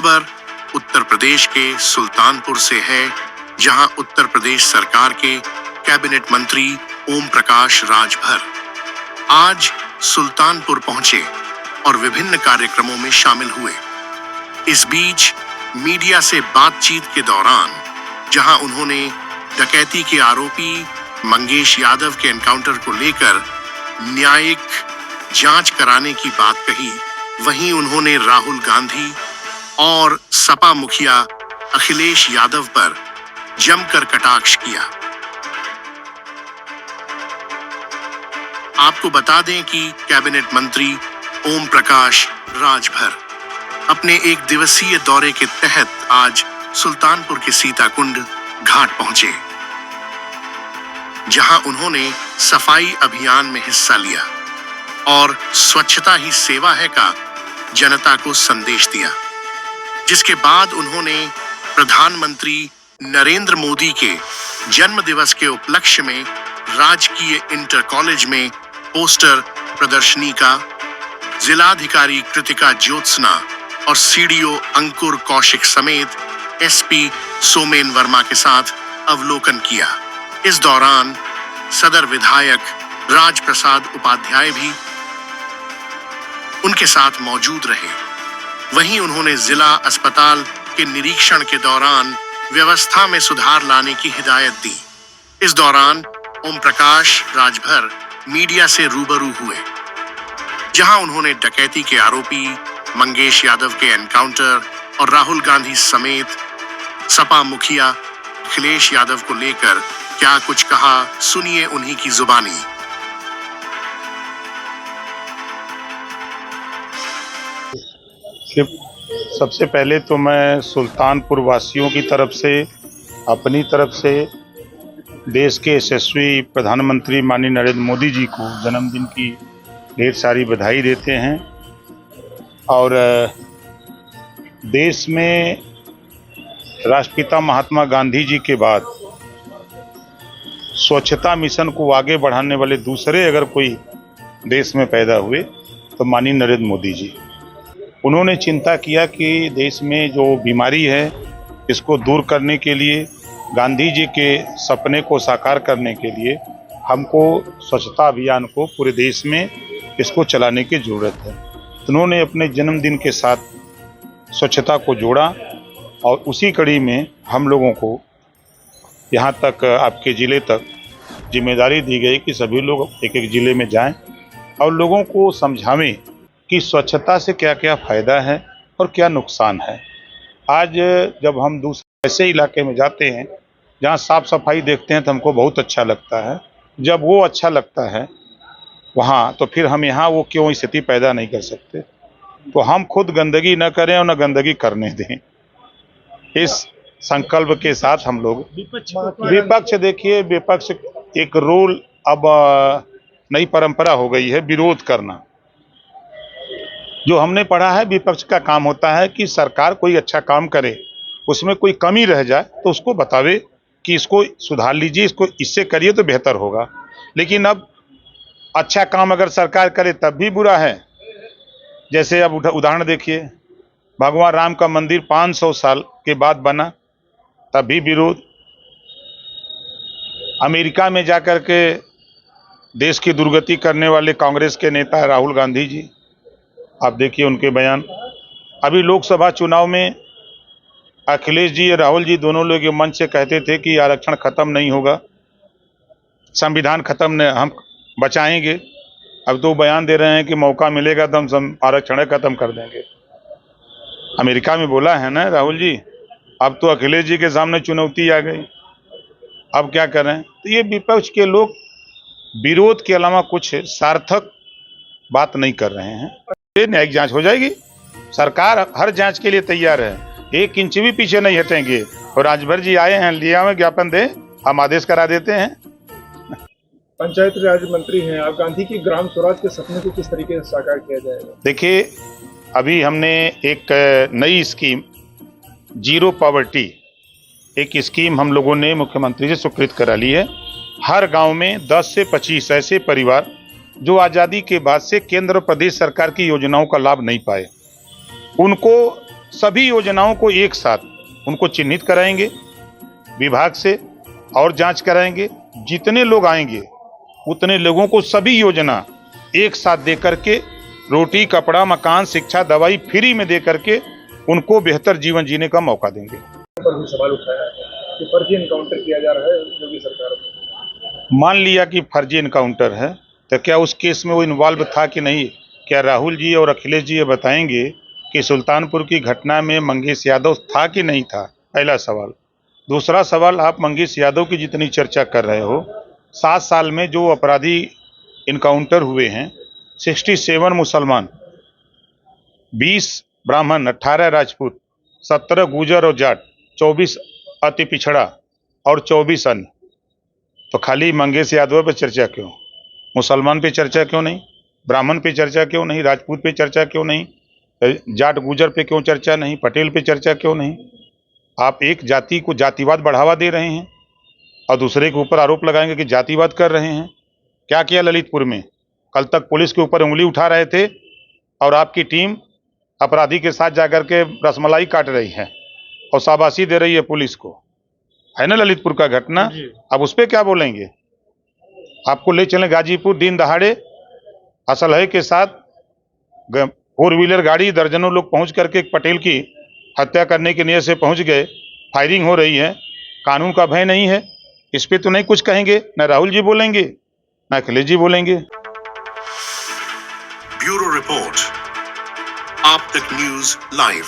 खबर उत्तर प्रदेश के सुल्तानपुर से है, जहां उत्तर प्रदेश सरकार के कैबिनेट मंत्री ओम प्रकाश राजभर आज सुल्तानपुर पहुंचे और विभिन्न कार्यक्रमों में शामिल हुए। इस बीच मीडिया से बातचीत के दौरान जहां उन्होंने डकैती के आरोपी मंगेश यादव के एनकाउंटर को लेकर न्यायिक जांच कराने की बात कही, वहीं उन्होंने राहुल गांधी और सपा मुखिया अखिलेश यादव पर जमकर कटाक्ष किया। आपको बता दें कि कैबिनेट मंत्री ओम प्रकाश राजभर अपने एक दिवसीय दौरे के तहत आज सुल्तानपुर के सीताकुंड घाट पहुंचे, जहां उन्होंने सफाई अभियान में हिस्सा लिया और स्वच्छता ही सेवा है का जनता को संदेश दिया, जिसके बाद उन्होंने प्रधानमंत्री नरेंद्र मोदी के जन्म दिवस के उपलक्ष्य में राजकीय इंटर कॉलेज में पोस्टर प्रदर्शनी का जिलाधिकारी कृतिका ज्योत्सना और सीडीओ अंकुर कौशिक समेत एसपी सोमेन वर्मा के साथ अवलोकन किया। इस दौरान सदर विधायक राजप्रसाद उपाध्याय भी उनके साथ मौजूद रहे। वहीं उन्होंने जिला अस्पताल के निरीक्षण के दौरान व्यवस्था में सुधार लाने की हिदायत दी। इस दौरान ओम प्रकाश राजभर मीडिया से रूबरू हुए, जहां उन्होंने डकैती के आरोपी मंगेश यादव के एनकाउंटर और राहुल गांधी समेत सपा मुखिया अखिलेश यादव को लेकर क्या कुछ कहा, सुनिए उन्हीं की जुबानी। सबसे पहले तो मैं सुल्तानपुर वासियों की तरफ से, अपनी तरफ से देश के यशस्वी प्रधानमंत्री माननीय नरेंद्र मोदी जी को जन्मदिन की ढेर सारी बधाई देते हैं। और देश में राष्ट्रपिता महात्मा गांधी जी के बाद स्वच्छता मिशन को आगे बढ़ाने वाले दूसरे अगर कोई देश में पैदा हुए तो माननीय नरेंद्र मोदी जी। उन्होंने चिंता किया कि देश में जो बीमारी है इसको दूर करने के लिए, गांधी जी के सपने को साकार करने के लिए हमको स्वच्छता अभियान को पूरे देश में इसको चलाने की ज़रूरत है। उन्होंने अपने जन्मदिन के साथ स्वच्छता को जोड़ा और उसी कड़ी में हम लोगों को यहाँ तक आपके ज़िले तक जिम्मेदारी दी गई कि सभी लोग एक एक ज़िले में जाएं और लोगों को समझावें कि स्वच्छता से क्या क्या फ़ायदा है और क्या नुकसान है। आज जब हम दूसरे ऐसे इलाके में जाते हैं जहाँ साफ़ सफाई देखते हैं तो हमको बहुत अच्छा लगता है। जब वो अच्छा लगता है वहाँ, तो फिर हम यहाँ वो क्यों स्थिति पैदा नहीं कर सकते। तो हम खुद गंदगी न करें और न गंदगी करने दें, इस संकल्प के साथ हम लोग विपक्ष देखिए, विपक्ष एक रोल अब नई परंपरा हो गई है विरोध करना। जो हमने पढ़ा है विपक्ष का काम होता है कि सरकार कोई अच्छा काम करे, उसमें कोई कमी रह जाए तो उसको बतावे कि इसको सुधार लीजिए, इसको इससे करिए तो बेहतर होगा। लेकिन अब अच्छा काम अगर सरकार करे तब भी बुरा है। जैसे अब उदाहरण देखिए, भगवान राम का मंदिर 500 साल के बाद बना, तब भी विरोध। अमेरिका में जाकर के देश की दुर्गति करने वाले कांग्रेस के नेता राहुल गांधी जी, आप देखिए उनके बयान। अभी लोकसभा चुनाव में अखिलेश जी और राहुल जी दोनों लोग मंच से कहते थे कि आरक्षण खत्म नहीं होगा, संविधान खत्म नहीं, हम बचाएंगे। अब तो बयान दे रहे हैं कि मौका मिलेगा तो हम आरक्षण खत्म कर देंगे। अमेरिका में बोला है ना राहुल जी। अब तो अखिलेश जी के सामने चुनौती आ गई, अब क्या करें। तो ये विपक्ष के लोग विरोध के अलावा कुछ सार्थक बात नहीं कर रहे हैं। ये न्यायिक जांच हो जाएगी, सरकार हर जांच के लिए तैयार है, एक इंच भी पीछे नहीं हटेंगे। और राजभर जी आए हैं, लिया में ज्ञापन दे, हम आदेश करा देते हैं। पंचायत राज मंत्री हैं आप, गांधी की ग्राम स्वराज के सपने को किस तरीके से साकार किया जाएगा? देखिए, अभी हमने एक नई स्कीम जीरो पॉवर्टी, एक स्कीम हम लोगों ने मुख्यमंत्री से स्वीकृत करा ली है। हर गांव में 10 से 25 ऐसे परिवार जो आज़ादी के बाद से केंद्र और प्रदेश सरकार की योजनाओं का लाभ नहीं पाए, उनको सभी योजनाओं को एक साथ उनको चिन्हित कराएंगे विभाग से और जांच कराएंगे। जितने लोग आएंगे उतने लोगों को सभी योजना एक साथ दे करके रोटी, कपड़ा, मकान, शिक्षा, दवाई फ्री में दे करके उनको बेहतर जीवन जीने का मौका देंगे। पर भी सवाल उठाया है कि फर्जी इनकाउंटर किया जा रहा है योगी सरकार में। मान लिया कि फर्जी इनकाउंटर है तो क्या उस केस में वो इन्वॉल्व था कि नहीं? क्या राहुल जी और अखिलेश जी ये बताएंगे कि सुल्तानपुर की घटना में मंगेश यादव था कि नहीं था? पहला सवाल। दूसरा सवाल, आप मंगेश यादव की जितनी चर्चा कर रहे हो, 7 साल में जो अपराधी इनकाउंटर हुए हैं, 67 मुसलमान, 20 ब्राह्मण, 18 राजपूत, 17 गुजर और जाट, 24 अति पिछड़ा और 24 अन्य। तो खाली मंगेश यादव पे चर्चा क्यों? मुसलमान पे चर्चा क्यों नहीं? ब्राह्मण पे चर्चा क्यों नहीं? राजपूत पे चर्चा क्यों नहीं? जाट गुजर पे क्यों चर्चा नहीं? पटेल पे चर्चा क्यों नहीं? आप एक जाति को जातिवाद बढ़ावा दे रहे हैं और दूसरे के ऊपर आरोप लगाएंगे कि जातिवाद कर रहे हैं। क्या किया ललितपुर में? कल तक पुलिस के ऊपर उंगली उठा रहे थे और आपकी टीम अपराधी के साथ जाकर के रसमलाई काट रही है और शाबाशी दे रही है पुलिस को। है ना ललितपुर का घटना? अब उस पर क्या बोलेंगे? आपको ले चलें गाजीपुर, दिन दहाड़े असलहे के साथ 4 व्हीलर गाड़ी, दर्जनों लोग पहुंच करके एक पटेल की हत्या करने की नियत से पहुंच गए। फायरिंग हो रही है, कानून का भय नहीं है। इस पे तो नहीं कुछ कहेंगे, न राहुल जी बोलेंगे न अखिलेश जी बोलेंगे। ब्यूरो रिपोर्ट, आप तक न्यूज लाइव।